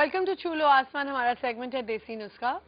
Welcome to चूलो आसमान। हमारा segment है देसी नुस्खा।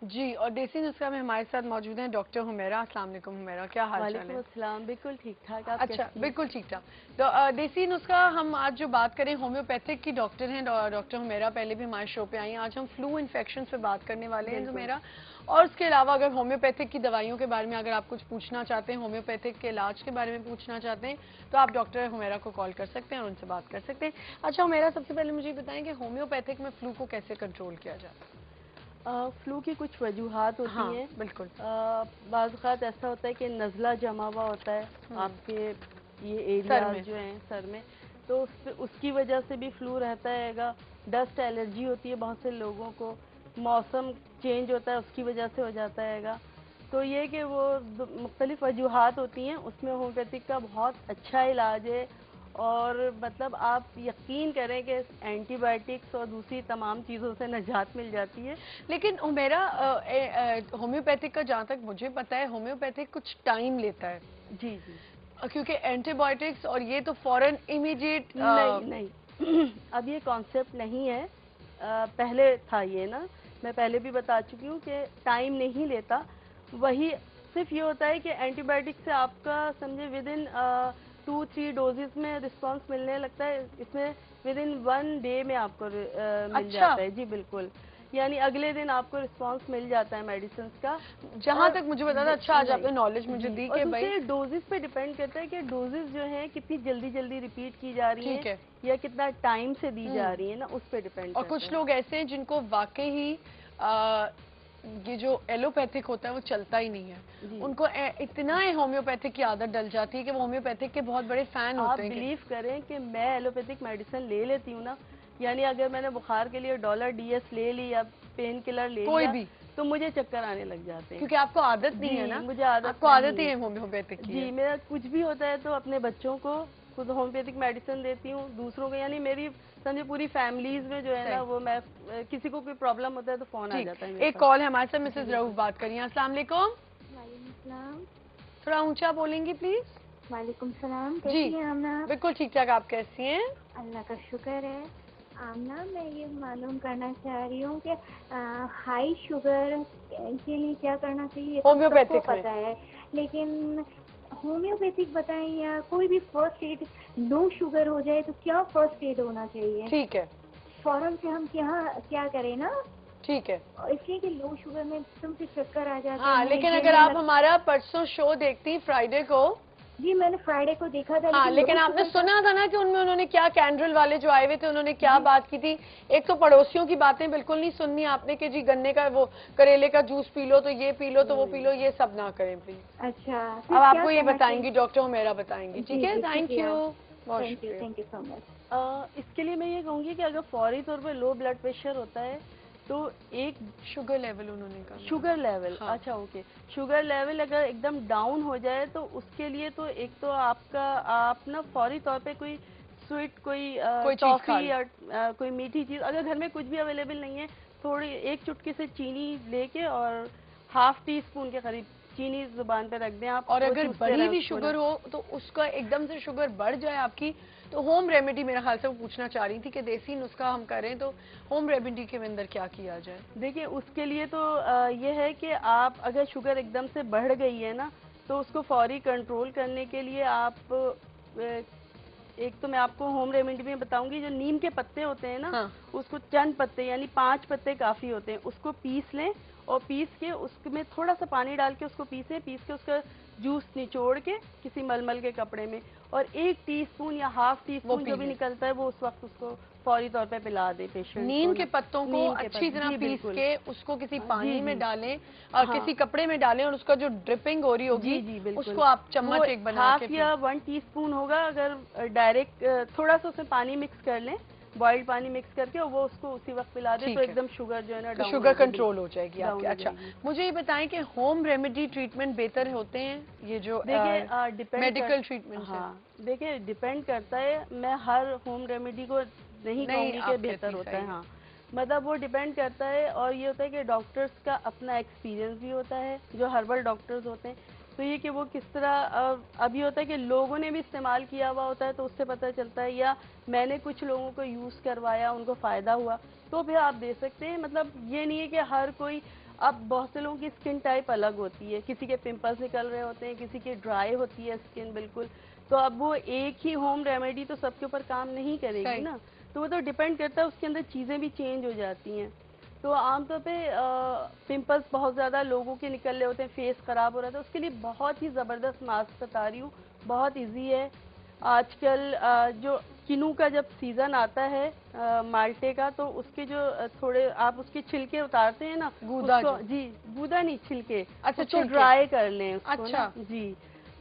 जी, और देसी नुस्खा में हमारे साथ मौजूद हैं डॉक्टर हुमैरा। अस्सलाम वालेकुम हुमैरा, क्या हाल चाल है? वालेकुम अस्सलाम। बिल्कुल ठीक ठाक। आप अच्छा, बिल्कुल ठीक ठाक। तो देसी नुस्खा हम आज जो बात करें, होम्योपैथिक की डॉक्टर हैं डॉक्टर हुमैरा, पहले भी हमारे शो पे आई हैं। आज हम फ्लू इन्फेक्शन पे बात करने वाले हैं हुमैरा। और उसके अलावा अगर होम्योपैथिक की दवाइयों के बारे में अगर आप कुछ पूछना चाहते हैं, होम्योपैथिक के इलाज के बारे में पूछना चाहते हैं, तो आप डॉक्टर हुमैरा को कॉल कर सकते हैं और उनसे बात कर सकते हैं। अच्छा हुमैरा, सबसे पहले मुझे बताएं कि होम्योपैथिक में फ्लू को कैसे कंट्रोल किया जाता है? फ्लू की कुछ वजूहात होती हैं। बिल्कुल। बाज़ औक़ात ऐसा होता है कि नज़ला जमा हुआ होता है आपके ये एरिया जो हैं सर में, तो उसकी वजह से भी फ्लू रहता हैगा। डस्ट एलर्जी होती है बहुत से लोगों को, मौसम चेंज होता है उसकी वजह से हो जाता हैगा। तो ये कि वो मुख्तलिफ वजूहात होती हैं, उसमें होम्योपैथिक का बहुत अच्छा इलाज है। और मतलब आप यकीन करें कि एंटीबायोटिक्स और दूसरी तमाम चीज़ों से निजात मिल जाती है। लेकिन मेरा होम्योपैथिक का जहाँ तक मुझे पता है, होम्योपैथिक कुछ टाइम लेता है। जी जी। क्योंकि एंटीबायोटिक्स और ये तो फौरन इमीडिएट नहीं नहीं अब ये कॉन्सेप्ट नहीं है। पहले था ये ना, मैं पहले भी बता चुकी हूँ कि टाइम नहीं लेता। वही सिर्फ ये होता है कि एंटीबायोटिक से आपका समझे विद इन 2-3 डोजेस में रिस्पांस मिलने लगता है। इसमें विद इन 1 डे में आपको मिल जाता है। जी बिल्कुल, यानी अगले दिन आपको रिस्पांस मिल जाता है मेडिसिन का। जहाँ तक मुझे पता था। अच्छा, आज आपने नॉलेज मुझे दी कि भाई डोजेस पे डिपेंड करता है कि डोजेस जो हैं कितनी जल्दी जल्दी रिपीट की जा रही हैं है या कितना टाइम से दी जा रही है ना, उस पे डिपेंड और करता कुछ है। लोग ऐसे हैं जिनको वाकई ही ये जो एलोपैथिक होता है वो चलता ही नहीं है। उनको इतना होम्योपैथिक की आदत डल जाती है कि वो होम्योपैथिक के बहुत बड़े फैन होते हैं। आप बिलीव करें कि मैं एलोपैथिक मेडिसिन ले लेती हूँ ना, यानी अगर मैंने बुखार के लिए डॉलर DS ले ली या पेन किलर ले कोई लिया भी, तो मुझे चक्कर आने लग जाते हैं। क्योंकि आपको आदत नहीं है ना। मुझे आदत आपको आदत ही है होम्योपैथिक की। जी, मेरा कुछ भी होता है तो अपने बच्चों को खुद होम्योपैथिक मेडिसिन देती हूँ, दूसरों को, यानी मेरी समझे पूरी फैमिलीज में जो है ना, वो मैं किसी को कोई प्रॉब्लम होता है तो फोन आ जाता है। एक कॉल है हमारे साथ, मिसेज रऊफ बात करिए। अस्सलाम वालेकुम। वालेकुम। थोड़ा ऊंचा बोलेंगी प्लीज? वालेकुम सलाम। कैसी हैं आमना? बिल्कुल ठीक ठाक, आप कैसी हैं? अल्लाह का शुक्र है। आमना, मैं ये मालूम करना चाह रही हूँ कि हाई शुगर के लिए क्या करना चाहिए? होम्योपैथिक सबको पता है, लेकिन होम्योपैथिक बताएं या कोई भी फर्स्ट एड। लो शुगर हो जाए तो क्या फर्स्ट एड होना चाहिए? ठीक है, फौरन से हम क्या करें ना, ठीक है। इसलिए कि लो शुगर में एकदम से चक्कर आ जाता है। हाँ, लेकिन अगर आप हमारा परसों शो देखती फ्राइडे को। जी, मैंने फ्राइडे को देखा था। हाँ, लेकिन आपने सुना था ना कि उनमें उन्होंने क्या, कैंड्रल वाले जो आए हुए थे उन्होंने क्या बात की थी। एक तो पड़ोसियों की बातें बिल्कुल नहीं सुननी आपने कि जी गन्ने का वो करेले का जूस पी लो, तो ये पी लो, तो वो पी लो, ये सब ना करें प्लीज। अच्छा, अब आपको ये बताएंगी डॉक्टर हुमैरा बताएंगी। ठीक है, thank you, thank you so much. इसके लिए मैं ये कहूँगी कि अगर फौरी तौर पे लो ब्लड प्रेशर होता है तो एक शुगर लेवल उन्होंने कहा। शुगर लेवल, अच्छा ओके, शुगर लेवल अगर एकदम डाउन हो जाए तो उसके लिए तो एक तो आप ना फौरी तौर पे कोई स्वीट, कोई टॉफी या कोई मीठी चीज़, अगर घर में कुछ भी अवेलेबल नहीं है, थोड़ी एक चुटकी से चीनी लेके और ½ टीस्पून के करीब चीनी जुबान पे रख दें आप। और अगर बड़ी भी शुगर हो तो उसका एकदम से शुगर बढ़ जाए आपकी, तो होम रेमेडी मेरा ख्याल से वो पूछना चाह रही थी कि देसी नुस्खा हम करें तो होम रेमेडी के अंदर क्या किया जाए? देखिए, उसके लिए तो ये है कि आप अगर शुगर एकदम से बढ़ गई है ना, तो उसको फौरी कंट्रोल करने के लिए आप एक तो मैं आपको होम रेमेडी में बताऊंगी, जो नीम के पत्ते होते हैं ना, उसको चंद पत्ते यानी 5 पत्ते काफ़ी होते हैं, उसको पीस लें और पीस के उसमें थोड़ा सा पानी डाल के उसको पीस के उसका जूस निचोड़ के किसी मलमल के कपड़े में, और 1 टीस्पून या ½ टीस्पून जो भी निकलता है वो उस वक्त उसको फौरी तौर पे पिला दे पेशेंट। नीम के पत्तों को अच्छी तरह पीस के उसको किसी पानी में डालें और किसी कपड़े में डालें, और उसका जो ड्रिपिंग हो रही होगी उसको आप चम्मच एक बना के, या 1 टीस्पून होगा, अगर डायरेक्ट थोड़ा सा उसमें पानी मिक्स कर लें, बॉइल्ड पानी मिक्स करके, और वो उसको उसी वक्त पिला दे, तो एकदम शुगर जो है ना डाउन, शुगर कंट्रोल हो जाएगी आपकी। अच्छा, मुझे ये बताएं कि होम रेमेडी ट्रीटमेंट बेहतर होते हैं, ये जो देखिए मेडिकल ट्रीटमेंट? हाँ, देखिए डिपेंड करता है, मैं हर होम रेमेडी को नहीं कहूँगी कि बेहतर होता है। हाँ, मतलब वो डिपेंड करता है, और ये होता है कि डॉक्टर्स का अपना एक्सपीरियंस भी होता है, जो हर्बल डॉक्टर्स होते हैं। तो ये कि वो किस तरह, अभी होता है कि लोगों ने भी इस्तेमाल किया हुआ होता है तो उससे पता चलता है, या मैंने कुछ लोगों को यूज़ करवाया, उनको फ़ायदा हुआ, तो फिर आप दे सकते हैं। मतलब ये नहीं है कि हर कोई, अब बहुत से लोगों की स्किन टाइप अलग होती है, किसी के पिंपल्स निकल रहे होते हैं, किसी की ड्राई होती है स्किन बिल्कुल, तो अब वो एक ही होम रेमेडी तो सबके ऊपर काम नहीं करेगी ना, तो वो तो डिपेंड करता है, उसके अंदर चीज़ें भी चेंज हो जाती हैं। तो आमतौर पे पिंपल्स बहुत ज़्यादा लोगों के निकल रहे होते हैं, फेस ख़राब हो रहा था, उसके लिए बहुत ही ज़बरदस्त मास्क बता रही हूँ, बहुत इजी है। आजकल जो किनू का जब सीज़न आता है माल्टे का, तो उसके जो थोड़े आप उसके छिलके उतारते हैं ना, गूदा उसको जो। जी, गूदा नहीं, छिलके, अच्छा, उसको छिलके। ड्राई कर लें उसको अच्छा। ना जी,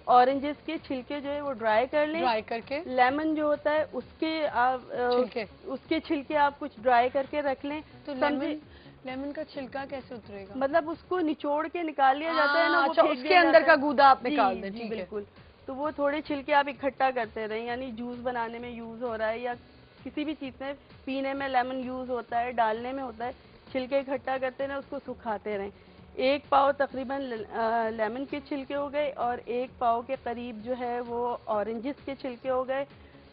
ऑरेंजेस के छिलके जो है वो ड्राई कर लें। ड्राई करके। लेमन जो होता है उसके आप छिलके। उसके छिलके आप कुछ ड्राई करके रख लें। तो समझे, लेमन का छिलका कैसे उतरेगा? मतलब उसको निचोड़ के निकाल लिया जाता है ना, वो अच्छा, फेंक उसके दिया अंदर जाता का है। गूदा आप जी निकाल दें, जी ठीक है। बिल्कुल। तो वो थोड़े छिलके आप इकट्ठा करते रहें, यानी जूस बनाने में यूज़ हो रहा है या किसी भी चीज़ में, पीने में लेमन यूज़ होता है, डालने में होता है, छिलके इकट्ठा करते रहें, उसको सुखाते रहें। एक पाव तकरीबन लेमन के छिलके हो गए, और एक पाव के करीब जो है वो ऑरेंजेस के छिलके हो गए।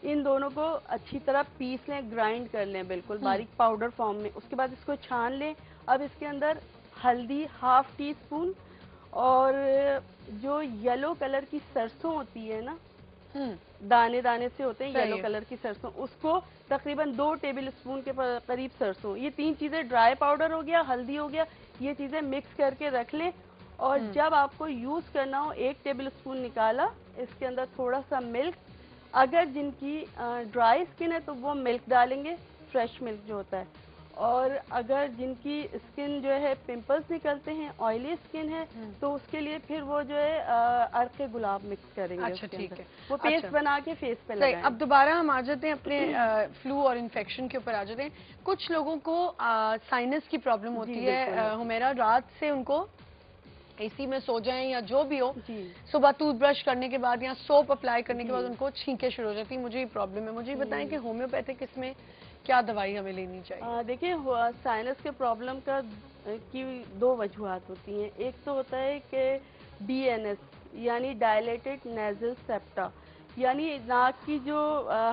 इन दोनों को अच्छी तरह पीस लें, ग्राइंड कर लें बिल्कुल बारीक पाउडर फॉर्म में। उसके बाद इसको छान लें। अब इसके अंदर हल्दी हाफ टी स्पून, और जो येलो कलर की सरसों होती है ना, दाने दाने से होते हैं येलो कलर की सरसों, उसको तकरीबन 2 टेबल स्पून के करीब सरसों, ये 3 चीज़ें, ड्राई पाउडर हो गया, हल्दी हो गया, ये चीज़ें मिक्स करके रख लें। और जब आपको यूज़ करना हो, 1 टेबल स्पून निकाला, इसके अंदर थोड़ा सा मिल्क, अगर जिनकी ड्राई स्किन है तो वो मिल्क डालेंगे, फ्रेश मिल्क जो होता है, और अगर जिनकी स्किन जो है पिंपल्स निकलते हैं, ऑयली स्किन है, तो उसके लिए फिर वो जो है अर्क गुलाब मिक्स करेंगे। अच्छा, ठीक है। वो पेस्ट बना के फेस पे सही। लगाएं। अब दोबारा हम आ जाते हैं अपने फ्लू और इन्फेक्शन के ऊपर आ जाते हैं। कुछ लोगों को साइनस की प्रॉब्लम होती है, हुमैरा, रात से उनको एसी में सो जाएं या जो भी हो, सुबह टूथब्रश करने के बाद या सोप अप्लाई करने के बाद उनको छींकें शुरू हो जाती है। मुझे ये प्रॉब्लम है, मुझे बताएं कि होम्योपैथिक इसमें क्या दवाई हमें लेनी चाहिए? देखिए, साइनस के प्रॉब्लम का की 2 वजूहत होती हैं। एक तो होता है कि डीएनएस, यानी डायलेटेड नेजल सेप्टा, यानी नाक की जो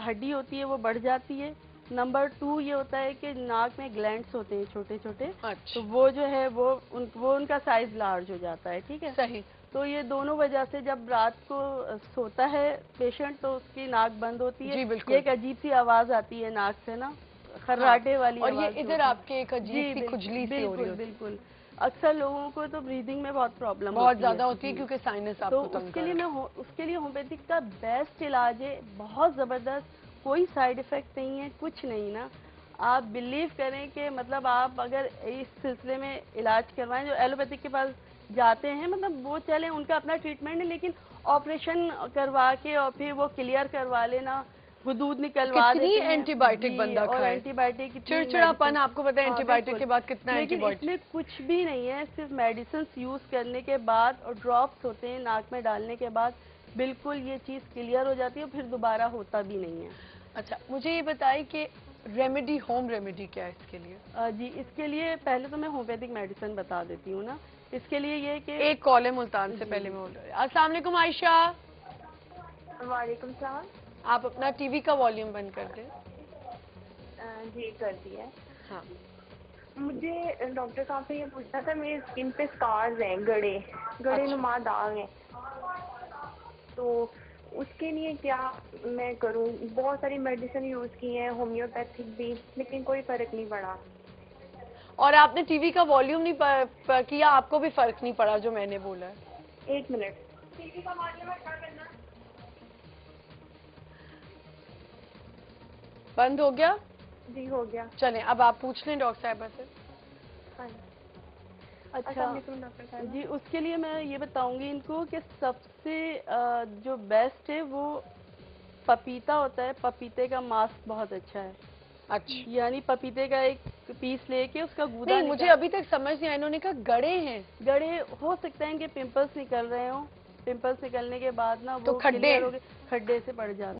हड्डी होती है वो बढ़ जाती है। नंबर 2 ये होता है कि नाक में ग्लैंड्स होते हैं छोटे छोटे, अच्छा। तो वो जो है वो उनका साइज लार्ज हो जाता है, ठीक है। सही। तो ये दोनों वजह से जब रात को सोता है पेशेंट, तो उसकी नाक बंद होती है। जी बिल्कुल। ये एक अजीब सी आवाज आती है नाक से ना, खर्राटे वाली और ये आवाज इधर आपके एक अजीब सी खुजली सी हो रही है। बिल्कुल। अक्सर लोगों को तो ब्रीदिंग में बहुत प्रॉब्लम बहुत ज्यादा होती है क्योंकि साइनस तो आपको तंग उसके कर लिए रहा है। उसके लिए होम्योपैथिक का बेस्ट इलाज है, बहुत ज़बरदस्त, कोई साइड इफ़ेक्ट नहीं है, कुछ नहीं ना। आप बिलीव करें कि मतलब आप अगर इस सिलसिले में इलाज करवाएं, जो एलोपैथिक के पास जाते हैं, मतलब वो चलें, उनका अपना ट्रीटमेंट है, लेकिन ऑपरेशन करवा के और फिर वो क्लियर करवा लेना, वो दूध निकलवा देते हैं, एंटीबायोटिक बंदा और खाए, एंटीबायोटिक, चिड़चिड़ापन, आपको पता है एंटीबायोटिक के बाद कितना लेकिन एंटीबायोटिक। इसमें कुछ भी नहीं है, सिर्फ मेडिसिन यूज करने के बाद और ड्रॉप्स होते हैं नाक में डालने के बाद, बिल्कुल ये चीज क्लियर हो जाती है, फिर दोबारा होता भी नहीं है। अच्छा, मुझे ये बताइए कि रेमेडी, होम रेमेडी क्या है इसके लिए? जी, इसके लिए पहले तो मैं होम्योपैथिक मेडिसिन बता देती हूँ ना। इसके लिए ये कि एक कॉल है मुल्तान से, पहले मैं बोल रही हूँ। अस्सलाम वालेकुम आयशा। वालेकुम सलाम। आप अपना टीवी का वॉल्यूम बंद कर दें। जी, कर दिया। हाँ, मुझे डॉक्टर साहब से ये पूछना था, मेरी स्किन पे स्कार्स हैं, गड़े नुमा दाग हैं, तो उसके लिए क्या मैं करूं? बहुत सारी मेडिसिन यूज़ की हैं, होम्योपैथिक भी, लेकिन कोई फ़र्क नहीं पड़ा। और आपने टीवी का वॉल्यूम नहीं किया, आपको भी फर्क नहीं पड़ा जो मैंने बोला है? 1 मिनट। टीवी का वॉल्यूम क्या करना? बंद हो गया? जी, हो गया। चलें, अब आप पूछ लें डॉक्टर साहबा से। हाँ। अच्छा डॉक्टर साहब जी, उसके लिए मैं ये बताऊंगी इनको कि सबसे जो बेस्ट है वो पपीता होता है, पपीते का मास्क बहुत अच्छा है। अच्छा, यानी पपीते का एक पीस लेके उसका गूदा नहीं, मुझे अभी तक समझ नहीं आया, इन्होंने कहा गड़े हैं। गड़े हो सकते हैं कि पिंपल्स निकल रहे हो, पिंपल्स निकलने के बाद ना तो वो खड्डे क्लियर हो गए, खड्डे से पड़ जाते हैं।